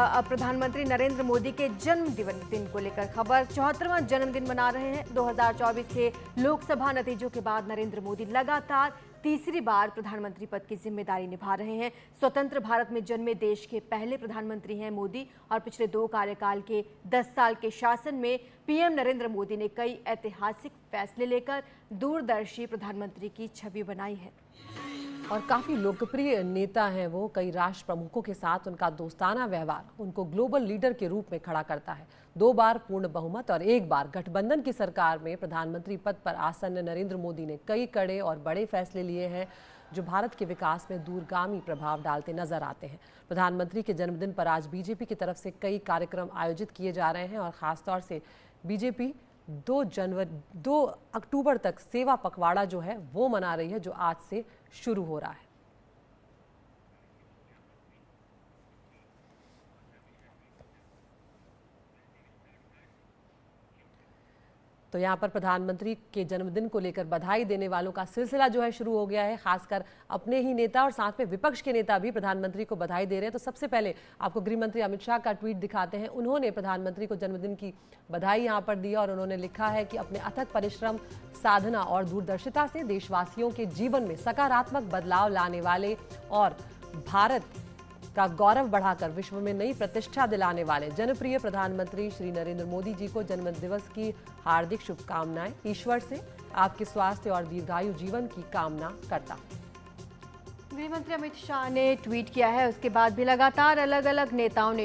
अब प्रधानमंत्री नरेंद्र मोदी के जन्मदिन को लेकर खबर। 74वां जन्मदिन मना रहे हैं। 2024 के लोकसभा नतीजों के बाद नरेंद्र मोदी लगातार तीसरी बार प्रधानमंत्री पद की जिम्मेदारी निभा रहे हैं। स्वतंत्र भारत में जन्मे देश के पहले प्रधानमंत्री हैं मोदी और पिछले 2 कार्यकाल के 10 साल के शासन में पीएम नरेंद्र मोदी ने कई ऐतिहासिक फैसले लेकर दूरदर्शी प्रधानमंत्री की छवि बनाई है। और काफ़ी लोकप्रिय नेता हैं वो। कई राष्ट्र प्रमुखों के साथ उनका दोस्ताना व्यवहार उनको ग्लोबल लीडर के रूप में खड़ा करता है। 2 बार पूर्ण बहुमत और 1 बार गठबंधन की सरकार में प्रधानमंत्री पद पर आसन्न नरेंद्र मोदी ने कई कड़े और बड़े फैसले लिए हैं जो भारत के विकास में दूरगामी प्रभाव डालते नजर आते हैं। प्रधानमंत्री के जन्मदिन पर आज बीजेपी की तरफ से कई कार्यक्रम आयोजित किए जा रहे हैं और ख़ासतौर से बीजेपी 2 अक्टूबर तक सेवा पखवाड़ा जो है वो मना रही है, जो आज से शुरू हो रहा है। तो यहाँ पर प्रधानमंत्री के जन्मदिन को लेकर बधाई देने वालों का सिलसिला जो है शुरू हो गया है। खासकर अपने ही नेता और साथ में विपक्ष के नेता भी प्रधानमंत्री को बधाई दे रहे हैं। तो सबसे पहले आपको गृह मंत्री अमित शाह का ट्वीट दिखाते हैं। उन्होंने प्रधानमंत्री को जन्मदिन की बधाई यहाँ पर दी और उन्होंने लिखा है कि अपने अथक परिश्रम, साधना और दूरदर्शिता से देशवासियों के जीवन में सकारात्मक बदलाव लाने वाले और भारत का गौरव बढ़ाकर विश्व में नई प्रतिष्ठा दिलाने वाले जनप्रिय प्रधानमंत्री श्री नरेंद्र मोदी जी को जन्मदिवस की हार्दिक शुभकामनाएं। ईश्वर से आपके स्वास्थ्य और दीर्घायु जीवन की कामना करता हूं। गृह मंत्री अमित शाह ने ट्वीट किया है। उसके बाद भी लगातार अलग अलग नेताओं ने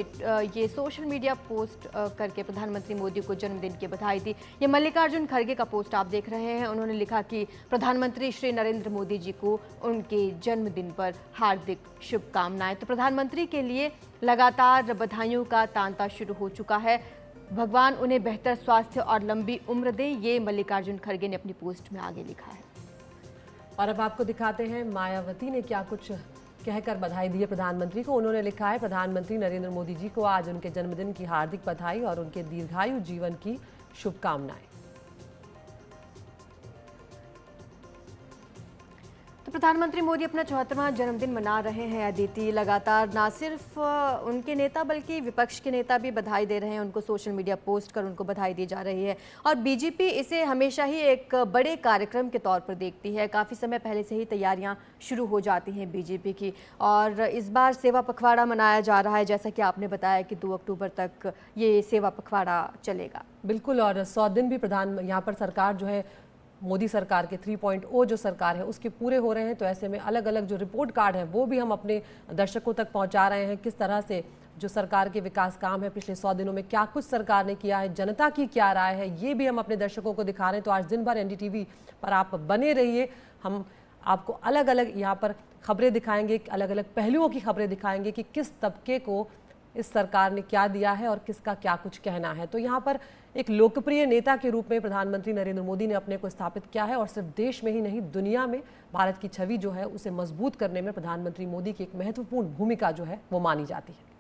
ये सोशल मीडिया पोस्ट करके प्रधानमंत्री मोदी को जन्मदिन की बधाई दी। ये मल्लिकार्जुन खड़गे का पोस्ट आप देख रहे हैं। उन्होंने लिखा कि प्रधानमंत्री श्री नरेंद्र मोदी जी को उनके जन्मदिन पर हार्दिक शुभकामनाएं। तो प्रधानमंत्री के लिए लगातार बधाइयों का तांता शुरू हो चुका है। भगवान उन्हें बेहतर स्वास्थ्य और लंबी उम्र दे, ये मल्लिकार्जुन खड़गे ने अपनी पोस्ट में आगे लिखा है। और अब आपको दिखाते हैं मायावती ने क्या कुछ कहकर बधाई दी है प्रधानमंत्री को। उन्होंने लिखा है, प्रधानमंत्री नरेंद्र मोदी जी को आज उनके जन्मदिन की हार्दिक बधाई और उनके दीर्घायु जीवन की शुभकामनाएं। तो प्रधानमंत्री मोदी अपना 74वां जन्मदिन मना रहे हैं। अदिति, लगातार ना सिर्फ उनके नेता बल्कि विपक्ष के नेता भी बधाई दे रहे हैं। उनको सोशल मीडिया पोस्ट कर उनको बधाई दी जा रही है और बीजेपी इसे हमेशा ही एक बड़े कार्यक्रम के तौर पर देखती है। काफ़ी समय पहले से ही तैयारियां शुरू हो जाती हैं बीजेपी की और इस बार सेवा पखवाड़ा मनाया जा रहा है। जैसा कि आपने बताया कि 2 अक्टूबर तक ये सेवा पखवाड़ा चलेगा। बिल्कुल, और 100 दिन भी यहाँ पर सरकार जो है मोदी सरकार के 3.0 जो सरकार है उसके पूरे हो रहे हैं। तो ऐसे में अलग अलग जो रिपोर्ट कार्ड है वो भी हम अपने दर्शकों तक पहुंचा रहे हैं। किस तरह से जो सरकार के विकास काम है पिछले 100 दिनों में क्या कुछ सरकार ने किया है, जनता की क्या राय है, ये भी हम अपने दर्शकों को दिखा रहे हैं। तो आज दिन भर एनडीटीवी पर आप बने रहिए। हम आपको अलग अलग यहाँ पर खबरें दिखाएंगे, अलग अलग पहलुओं की खबरें दिखाएंगे कि किस तबके को इस सरकार ने क्या दिया है और किसका क्या कुछ कहना है। तो यहाँ पर एक लोकप्रिय नेता के रूप में प्रधानमंत्री नरेंद्र मोदी ने अपने को स्थापित किया है और सिर्फ देश में ही नहीं दुनिया में भारत की छवि जो है उसे मजबूत करने में प्रधानमंत्री मोदी की एक महत्वपूर्ण भूमिका जो है वो मानी जाती है।